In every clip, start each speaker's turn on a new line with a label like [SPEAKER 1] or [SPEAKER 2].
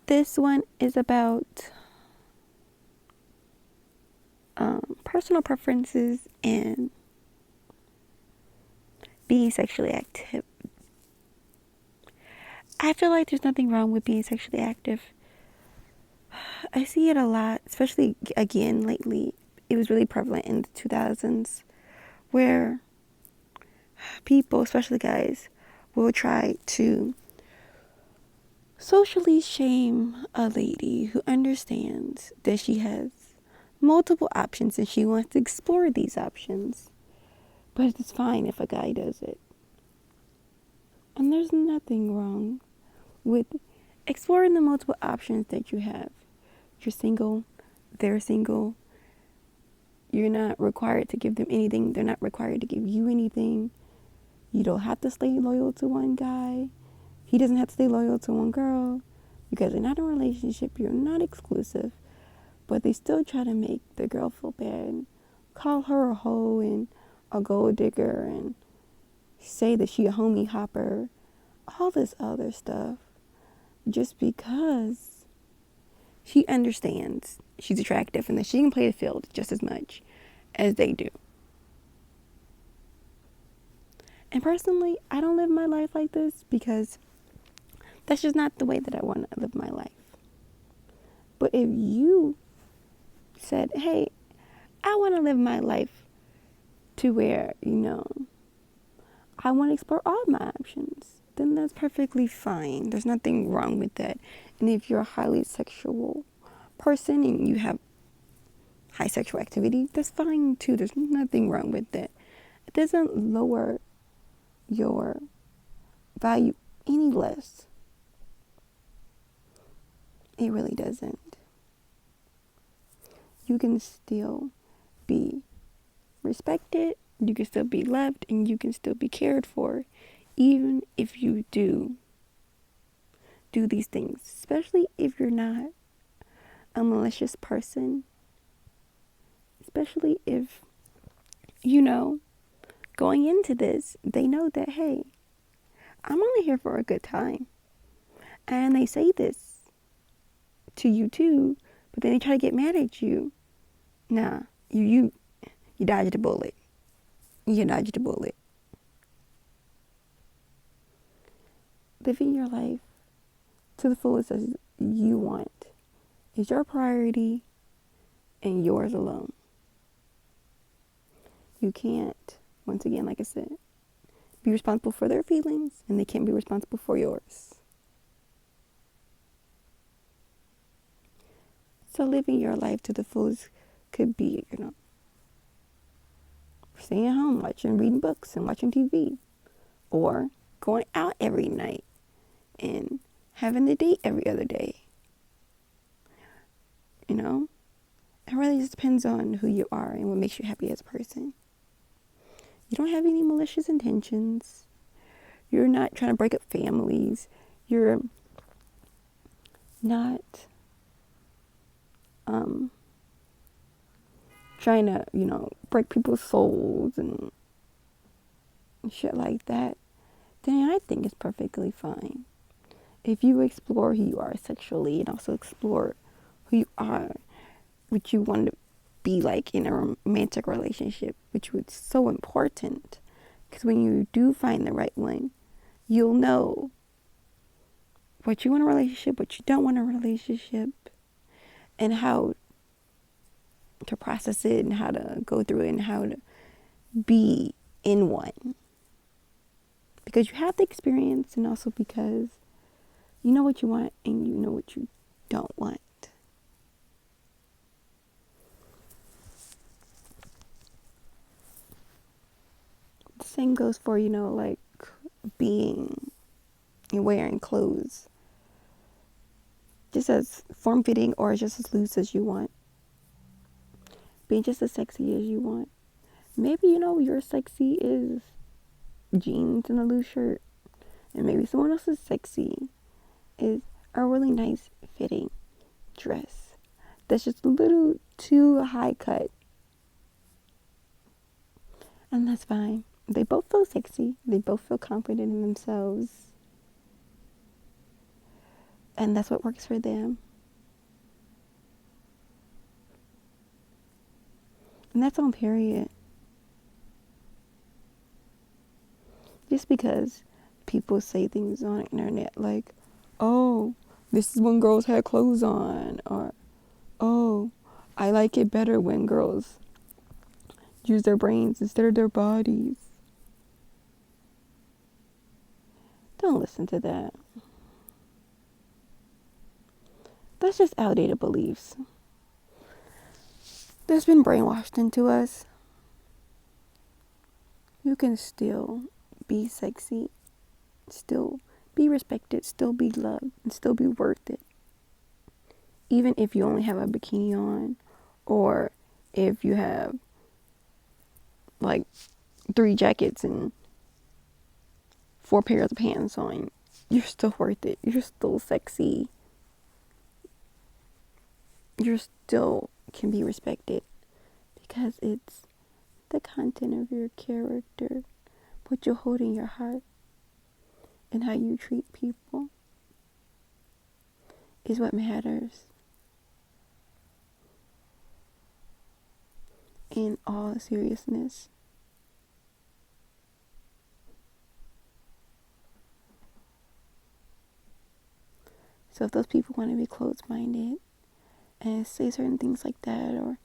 [SPEAKER 1] This one is about personal preferences and being sexually active. I feel like there's nothing wrong with being sexually active. I see it a lot, especially again lately. It was really prevalent in the 2000s where people, especially guys, will try to socially shame a lady who understands that she has multiple options and she wants to explore these options. But it's fine if a guy does it. And there's nothing wrong with exploring the multiple options that you have. You're single, they're single. You're not required to give them anything. They're not required to give you anything. You don't have to stay loyal to one guy. He doesn't have to stay loyal to one girl. You guys are not in a relationship. You're not exclusive. But they still try to make the girl feel bad. Call her a hoe and a gold digger and say that she a homie hopper. All this other stuff. Just because she understands she's attractive and that she can play the field just as much as they do. And personally, I don't live my life like this because that's just not the way that I want to live my life. But if you said, hey, I want to live my life to where, I want to explore all my options, then that's perfectly fine. There's nothing wrong with that. And if you're a highly sexual person and you have high sexual activity, that's fine too. There's nothing wrong with that. It doesn't lower your value any less. It really doesn't. You can still be respected, you can still be loved, and you can still be cared for, even if you do these things, especially if you're not a malicious person, especially if, going into this, they know that, hey, I'm only here for a good time. And they say this to you too, but then they try to get mad at you. Nah, you dodged a bullet. You dodged a bullet. Living your life to the fullest as you want is your priority and yours alone. You can't, once again, like I said, be responsible for their feelings, and they can't be responsible for yours. So living your life to the fullest could be, staying at home, reading books and watching TV, or going out every night and having a date every other day. It really just depends on who you are and what makes you happy as a person. You don't have any malicious intentions. You're not trying to break up families. You're not trying to, break people's souls and shit like that. Then I think it's perfectly fine. If you explore who you are sexually and also explore who you are, what you want to be like in a romantic relationship, which was so important, because when you do find the right one, you'll know what you want in a relationship, what you don't want in a relationship, and how to process it and how to go through it and how to be in one. Because you have the experience, and also because you know what you want and you know what you don't want. The same goes for, being and wearing clothes. Just as form-fitting or just as loose as you want. Being just as sexy as you want. Maybe, your sexy is jeans and a loose shirt. And maybe someone else's sexy is a really nice fitting dress that's just a little too high cut. And that's fine. They both feel sexy. They both feel confident in themselves. And that's what works for them. And that's on period. Just because people say things on the internet like, oh, this is when girls had clothes on, or, oh, I like it better when girls use their brains instead of their bodies. Don't listen to that. That's just outdated beliefs that's been brainwashed into us. You can still be sexy, still be respected, still be loved, and still be worth it. Even if you only have a bikini on, or if you have like 3 jackets and 4 pairs of pants on, you're still worth it. You're still sexy. You're still can be respected because it's the content of your character, what you hold in your heart, and how you treat people is what matters. In all seriousness. So if those people want to be closed-minded and say certain things like that or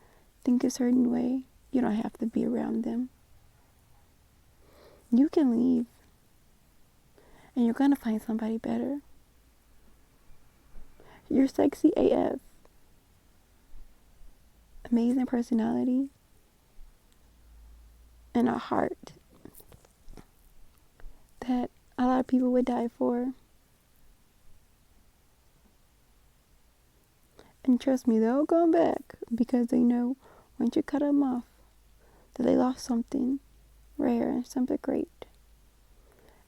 [SPEAKER 1] think a certain way, you don't have to be around them. You can leave. And you're going to find somebody better. You're sexy AF. Amazing personality. And a heart that a lot of people would die for. And trust me, they'll come back because they know once you cut them off, that they lost something rare and something great.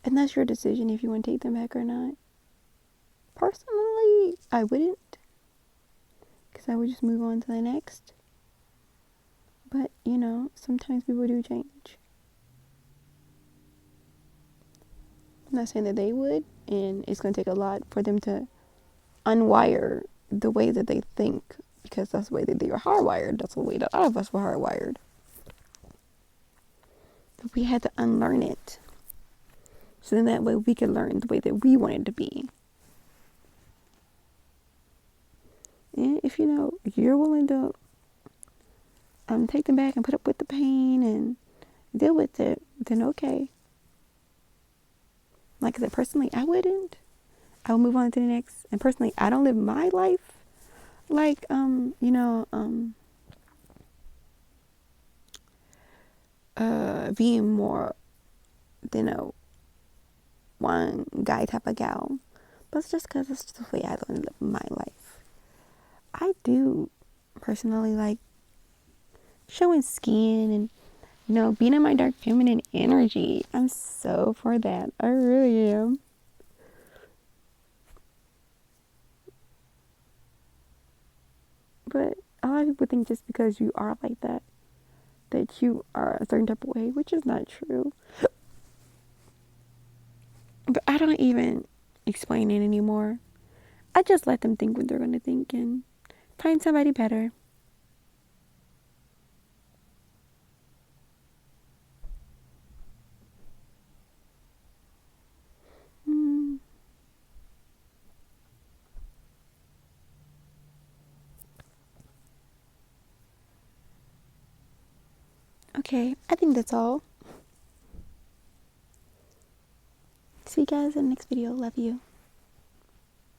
[SPEAKER 1] And that's your decision if you want to take them back or not. Personally, I wouldn't. Because I would just move on to the next. But, sometimes people do change. I'm not saying that they would, and it's going to take a lot for them to unwire the way that they think, because that's the way that they are hardwired. That's the way that all of us were hardwired. But we had to unlearn it. So then that way we could learn the way that we wanted to be. And if you're willing to take them back and put up with the pain and deal with it, then okay. Like I said, personally, I wouldn't. I would move on to the next. And personally, I don't live my life like, being more than a one guy type of gal. But it's just because it's just the way I live my life. I do personally like showing skin and, being in my dark feminine energy. I'm so for that. I really am. But a lot of people think just because you are like that you are a certain type of way, which is not true. But I don't even explain it anymore. I just let them think what they're going to think and find somebody better. Okay, I think that's all. See you guys in the next video. Love you.